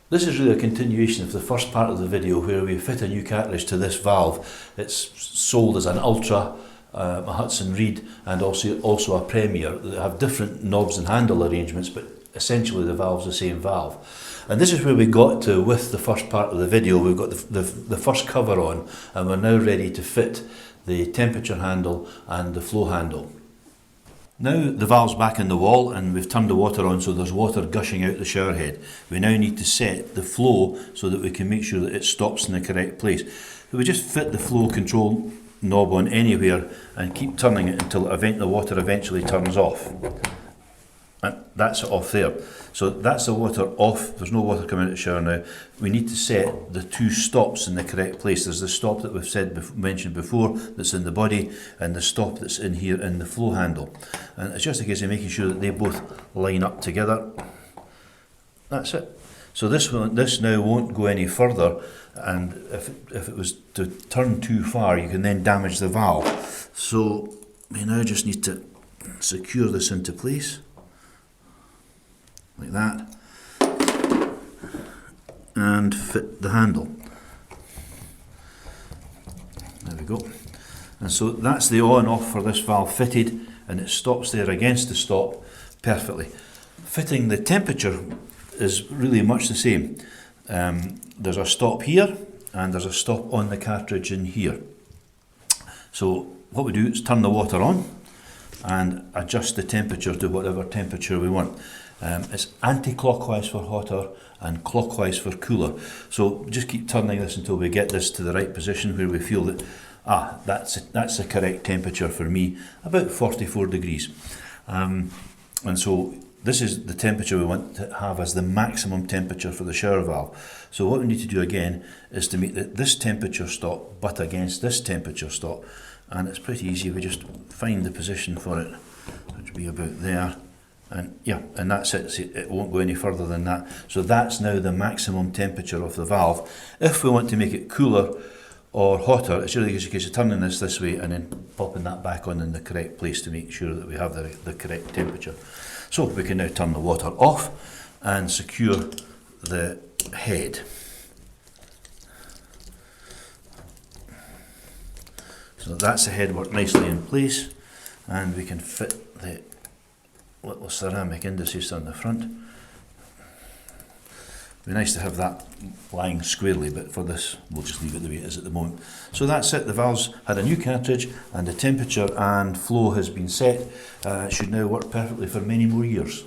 This is really a continuation of the first part of the video where we fit a new cartridge to this valve. It's sold as an Ultra, a Hudson Reed, and also a Premier. They have different knobs and handle arrangements, but essentially the valve's the same valve. And this is where we got to with the first part of the video. We've got the first cover on, and we're now ready to fit the temperature handle and the flow handle. Now the valve's back in the wall and we've turned the water on, so there's water gushing out the shower head. We now need to set the flow so that we can make sure that it stops in the correct place. So we just fit the flow control knob on anywhere and keep turning it until the water eventually turns off. And that's it off there. So that's the water off. There's no water coming out of the shower now. We need to set the two stops in the correct place. There's the stop that we've mentioned before that's in the body, and the stop that's in here in the flow handle. And it's just a case of making sure that they both line up together. That's it. So this now won't go any further, and if it was to turn too far, you can then damage the valve. So we now just need to secure this into place, like that, and fit the handle. There we go. And so that's the on off for this valve fitted, and it stops there against the stop perfectly. Fitting the temperature is really much the same. There's a stop here and there's a stop on the cartridge in here. So what we do is turn the water on and adjust the temperature to whatever temperature we want. It's anti-clockwise for hotter and clockwise for cooler. So just keep turning this until we get this to the right position where we feel that, that's the correct temperature for me, about 44 degrees. And so this is the temperature we want to have as the maximum temperature for the shower valve. So what we need to do again is to make this temperature stop butt against this temperature stop, and it's pretty easy. We just find the position for it, which would be about there. And yeah, and that's it. See, it won't go any further than that. So that's now the maximum temperature of the valve. If we want to make it cooler or hotter, it's really just a case of turning this way and then popping that back on in the correct place to make sure that we have the correct temperature. So we can now turn the water off and secure the head. So that's the head worked nicely in place, and we can fit the little ceramic indices on the front. It'd be nice to have that lying squarely, but for this we'll just leave it the way it is at the moment. So that's it. The valve's had a new cartridge and the temperature and flow has been set. It should now work perfectly for many more years.